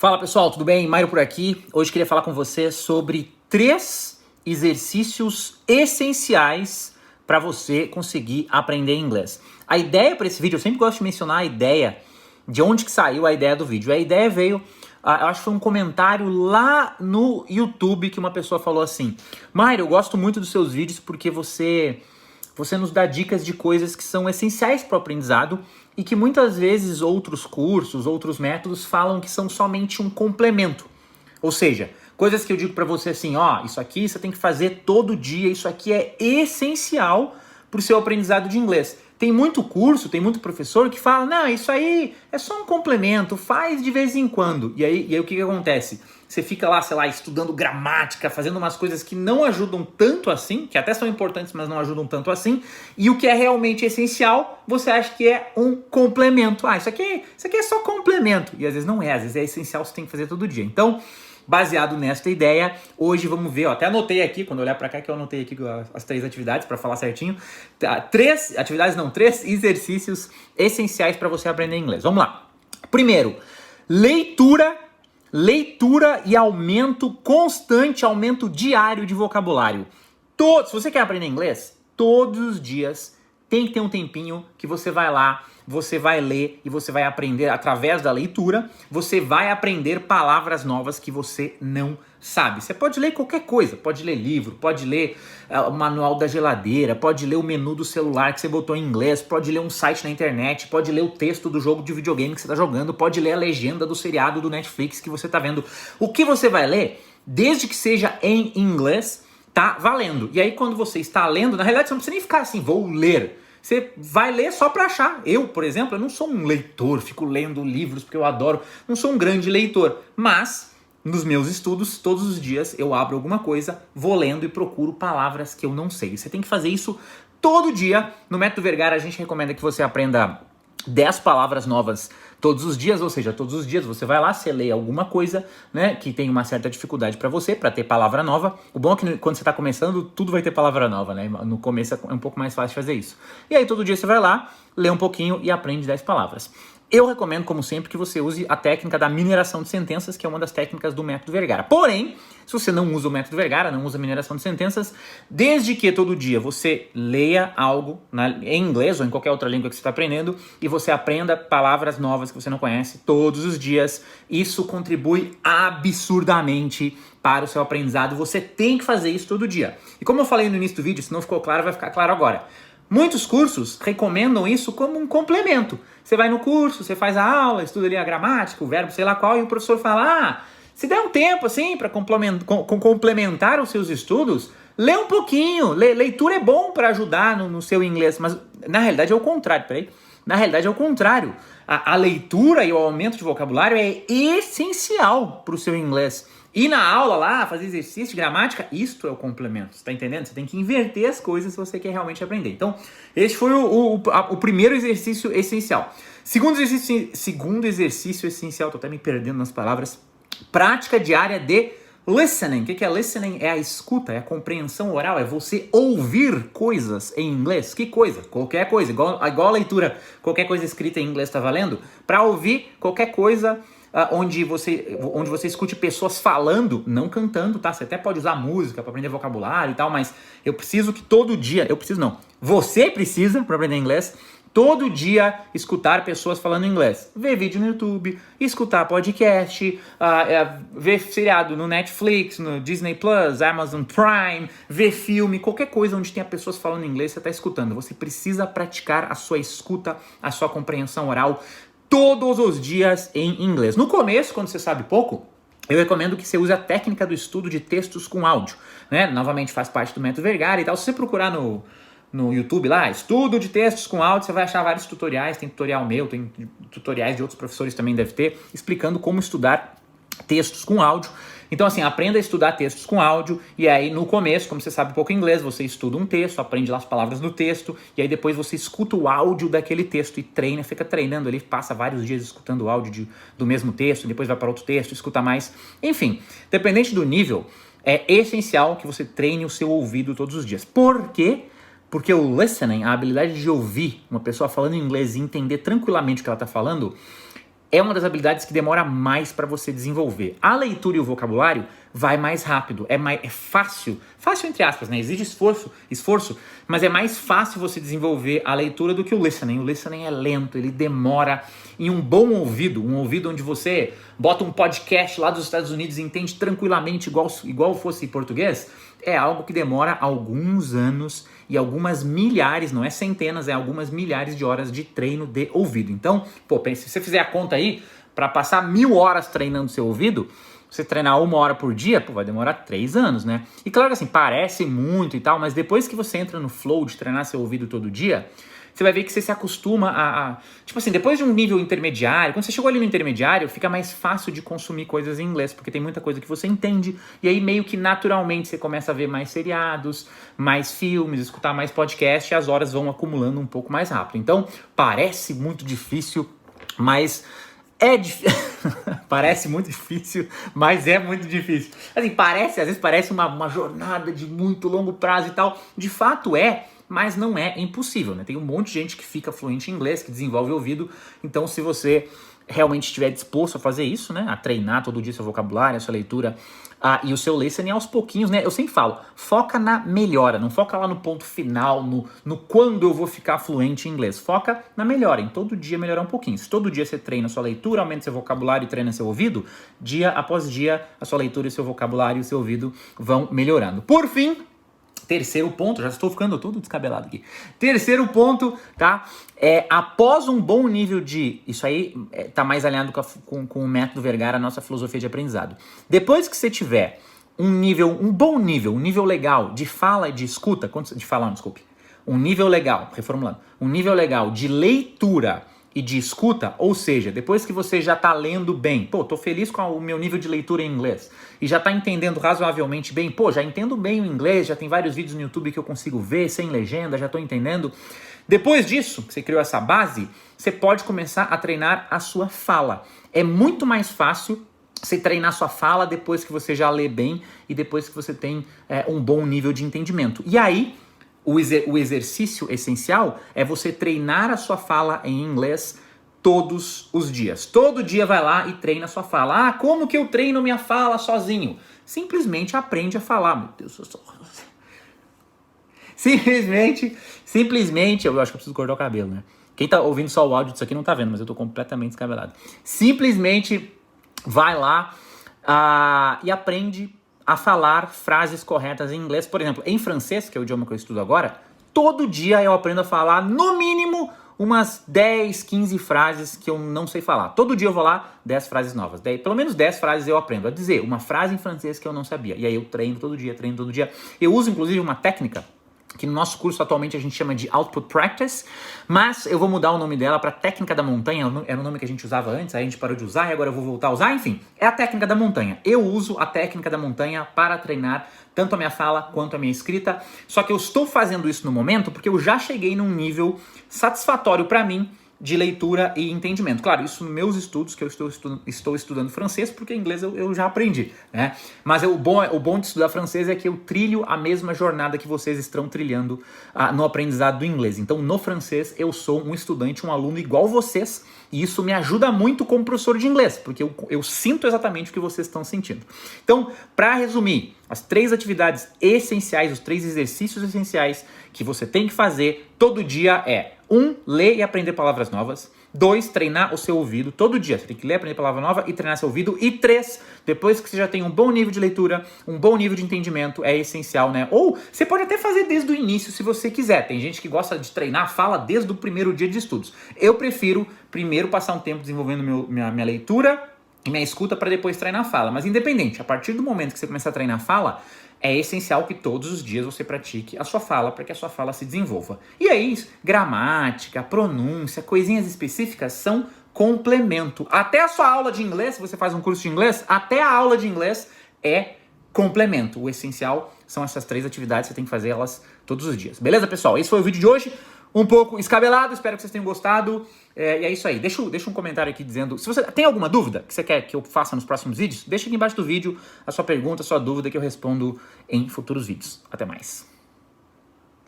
Fala pessoal, tudo bem? Mairo por aqui. Hoje queria falar com você sobre 3 exercícios essenciais para você conseguir aprender inglês. A ideia para esse vídeo, eu sempre gosto de mencionar a ideia, de onde que saiu a ideia do vídeo. A ideia veio, eu acho que foi um comentário lá no YouTube que uma pessoa falou assim: Mairo, eu gosto muito dos seus vídeos porque você nos dá dicas de coisas que são essenciais para o aprendizado e que muitas vezes outros cursos, outros métodos falam que são somente um complemento. Ou seja, coisas que eu digo para você assim, ó, isso aqui você tem que fazer todo dia, isso aqui é essencial para o seu aprendizado de inglês. Tem muito curso, tem muito professor que fala, não, isso aí é só um complemento, faz de vez em quando. E aí o que acontece? Você fica lá, sei lá, estudando gramática, fazendo umas coisas que não ajudam tanto assim, que até são importantes, mas não ajudam tanto assim, e o que é realmente essencial, você acha que é um complemento. Ah, isso aqui é só complemento. E às vezes não é, às vezes é essencial, você tem que fazer todo dia. Então, baseado nesta ideia, hoje vamos ver, ó, até anotei aqui, quando eu olhar para cá, que eu anotei aqui as 3 atividades para falar certinho. 3 exercícios essenciais para você aprender inglês. Vamos lá. Primeiro, leitura e aumento constante, aumento diário de vocabulário. Se você quer aprender inglês, todos os dias tem que ter um tempinho que você vai lá, você vai ler e você vai aprender através da leitura, você vai aprender palavras novas que você não sabe. Você pode ler qualquer coisa, pode ler livro, pode ler o manual da geladeira, pode ler o menu do celular que você botou em inglês, pode ler um site na internet, pode ler o texto do jogo de videogame que você está jogando, pode ler a legenda do seriado do Netflix que você está vendo. O que você vai ler, desde que seja em inglês, tá valendo. E aí quando você está lendo, na realidade você não precisa nem ficar assim, vou ler. Você vai ler só para achar. Eu, por exemplo, eu não sou um leitor, fico lendo livros porque eu adoro, não sou um grande leitor, mas nos meus estudos, todos os dias eu abro alguma coisa, vou lendo e procuro palavras que eu não sei. Você tem que fazer isso todo dia. No Método Vergara a gente recomenda que você aprenda 10 palavras novas todos os dias, ou seja, todos os dias você vai lá, você lê alguma coisa, né, que tem uma certa dificuldade para você, para ter palavra nova. O bom é que quando você está começando, tudo vai ter palavra nova, né? No começo é um pouco mais fácil fazer isso. E aí todo dia você vai lá, lê um pouquinho e aprende 10 palavras. Eu recomendo, como sempre, que você use a técnica da mineração de sentenças, que é uma das técnicas do Método Vergara. Porém, se você não usa o Método Vergara, não usa a mineração de sentenças, desde que todo dia você leia algo em inglês ou em qualquer outra língua que você está aprendendo e você aprenda palavras novas que você não conhece todos os dias, isso contribui absurdamente para o seu aprendizado. Você tem que fazer isso todo dia. E como eu falei no início do vídeo, se não ficou claro, vai ficar claro agora. Muitos cursos recomendam isso como um complemento. Você vai no curso, você faz a aula, estuda ali a gramática, o verbo, sei lá qual, e o professor fala, se der um tempo assim para complementar os seus estudos, lê um pouquinho. Leitura é bom para ajudar no seu inglês, mas na realidade é o contrário, Na realidade é o contrário. A leitura e o aumento de vocabulário é essencial para o seu inglês. E na aula lá, fazer exercício de gramática, isto é o complemento, você tá entendendo? Você tem que inverter as coisas se você quer realmente aprender. Então, esse foi o primeiro exercício essencial. Segundo exercício essencial, tô até me perdendo nas palavras, prática diária de listening. O que é listening? É a escuta, é a compreensão oral, é você ouvir coisas em inglês. Que coisa? Qualquer coisa, igual a leitura, qualquer coisa escrita em inglês tá valendo. Para ouvir qualquer coisa onde você escute pessoas falando, não cantando, tá? Você até pode usar música para aprender vocabulário e tal, mas eu preciso que todo dia, você precisa, para aprender inglês, todo dia escutar pessoas falando inglês. Ver vídeo no YouTube, escutar podcast, ver seriado no Netflix, no Disney Plus, Amazon Prime, ver filme, qualquer coisa onde tenha pessoas falando inglês, você está escutando. Você precisa praticar a sua escuta, a sua compreensão oral todos os dias em inglês. No começo, quando você sabe pouco, eu recomendo que você use a técnica do estudo de textos com áudio, né? Novamente faz parte do Método Vergara e tal. Se você procurar no YouTube lá, estudo de textos com áudio, você vai achar vários tutoriais, tem tutorial meu, tem tutoriais de outros professores também deve ter, explicando como estudar textos com áudio. Então assim, aprenda a estudar textos com áudio e aí no começo, como você sabe pouco inglês, você estuda um texto, aprende lá as palavras do texto e aí depois você escuta o áudio daquele texto e treina, fica treinando ali, passa vários dias escutando o áudio do mesmo texto, depois vai para outro texto, escuta mais. Enfim, dependente do nível, é essencial que você treine o seu ouvido todos os dias. Por quê? Porque o listening, a habilidade de ouvir uma pessoa falando inglês e entender tranquilamente o que ela está falando, é uma das habilidades que demora mais para você desenvolver. A leitura e o vocabulário vai mais rápido, é fácil entre aspas, né? Exige esforço, mas é mais fácil você desenvolver a leitura do que o listening. O listening é lento, ele demora. Em um bom ouvido, um ouvido onde você bota um podcast lá dos Estados Unidos e entende tranquilamente igual fosse em português, é algo que demora alguns anos e algumas milhares, não é centenas, é algumas milhares de horas de treino de ouvido. Então, se você fizer a conta aí, para passar 1000 horas treinando seu ouvido, você treinar 1 hora por dia, vai demorar 3 anos, né? E claro que assim, parece muito e tal, mas depois que você entra no flow de treinar seu ouvido todo dia, você vai ver que você se acostuma tipo assim, depois de um nível intermediário, quando você chegou ali no intermediário, fica mais fácil de consumir coisas em inglês, porque tem muita coisa que você entende, e aí meio que naturalmente você começa a ver mais seriados, mais filmes, escutar mais podcast, e as horas vão acumulando um pouco mais rápido. Então, parece muito difícil, mas é difícil. Parece muito difícil, mas é muito difícil. Assim, às vezes parece uma jornada de muito longo prazo e tal. De fato é, mas não é impossível, né? Tem um monte de gente que fica fluente em inglês, que desenvolve ouvido. Então, se você realmente estiver disposto a fazer isso, né? A treinar todo dia seu vocabulário, a sua leitura e o seu listening aos pouquinhos, né? Eu sempre falo, foca na melhora, não foca lá no ponto final, no quando eu vou ficar fluente em inglês. Foca na melhora, em todo dia melhorar um pouquinho. Se todo dia você treina a sua leitura, aumenta seu vocabulário e treina seu ouvido, dia após dia a sua leitura, o seu vocabulário e o seu ouvido vão melhorando. Por fim, terceiro ponto, já estou ficando todo descabelado aqui. Terceiro ponto, tá? Após um bom nível de... Isso aí tá mais alinhado com o método Vergara, a nossa filosofia de aprendizado. Depois que você tiver um bom nível, um nível legal de fala e de escuta, um nível legal, reformulando, um nível legal de leitura e de escuta, ou seja, depois que você já tá lendo bem, tô feliz com o meu nível de leitura em inglês, e já tá entendendo razoavelmente bem, já entendo bem o inglês, já tem vários vídeos no YouTube que eu consigo ver sem legenda, já tô entendendo. Depois disso, que você criou essa base, você pode começar a treinar a sua fala. É muito mais fácil você treinar sua fala depois que você já lê bem e depois que você tem um bom nível de entendimento. E aí, o exercício essencial é você treinar a sua fala em inglês todos os dias. Todo dia vai lá e treina a sua fala. Como que eu treino minha fala sozinho? Simplesmente aprende a falar. Meu Deus, eu sou... Simplesmente, eu acho que eu preciso cortar o cabelo, né? Quem tá ouvindo só o áudio disso aqui não tá vendo, mas eu tô completamente descabelado. Simplesmente vai lá e aprende a falar frases corretas em inglês. Por exemplo, em francês, que é o idioma que eu estudo agora, todo dia eu aprendo a falar, no mínimo, umas 10, 15 frases que eu não sei falar. Todo dia eu vou lá, 10 frases novas. Pelo menos 10 frases eu aprendo a dizer. Uma frase em francês que eu não sabia. E aí eu treino todo dia. Eu uso, inclusive, uma técnica que no nosso curso atualmente a gente chama de Output Practice, mas eu vou mudar o nome dela para Técnica da Montanha, era o nome que a gente usava antes, aí a gente parou de usar e agora eu vou voltar a usar, enfim, é a Técnica da Montanha. Eu uso a Técnica da Montanha para treinar tanto a minha fala quanto a minha escrita, só que eu estou fazendo isso no momento porque eu já cheguei num nível satisfatório para mim de leitura e entendimento. Claro, isso nos meus estudos, que eu estou estudando francês, porque inglês eu já aprendi, né? Mas o bom de estudar francês é que eu trilho a mesma jornada que vocês estão trilhando no aprendizado do inglês. Então, no francês, eu sou um estudante, um aluno igual vocês, e isso me ajuda muito como professor de inglês, porque eu sinto exatamente o que vocês estão sentindo. Então, para resumir, as 3 atividades essenciais, os 3 exercícios essenciais que você tem que fazer todo dia é: 1, ler e aprender palavras novas. 2, treinar o seu ouvido todo dia. Você tem que ler, aprender palavra nova e treinar seu ouvido. E 3, depois que você já tem um bom nível de leitura, um bom nível de entendimento, é essencial, né? Ou você pode até fazer desde o início, se você quiser. Tem gente que gosta de treinar a fala desde o primeiro dia de estudos. Eu prefiro primeiro passar um tempo desenvolvendo minha leitura e minha escuta para depois treinar a fala. Mas independente, a partir do momento que você começar a treinar a fala, é essencial que todos os dias você pratique a sua fala para que a sua fala se desenvolva. E aí, gramática, pronúncia, coisinhas específicas são complemento. Até a sua aula de inglês, se você faz um curso de inglês, até a aula de inglês é complemento. O essencial são essas 3 atividades, você tem que fazer elas todos os dias. Beleza, pessoal? Esse foi o vídeo de hoje. Um pouco escabelado, espero que vocês tenham gostado. E é isso aí. Deixa um comentário aqui dizendo... Se você tem alguma dúvida que você quer que eu faça nos próximos vídeos, deixa aqui embaixo do vídeo a sua pergunta, a sua dúvida, que eu respondo em futuros vídeos. Até mais.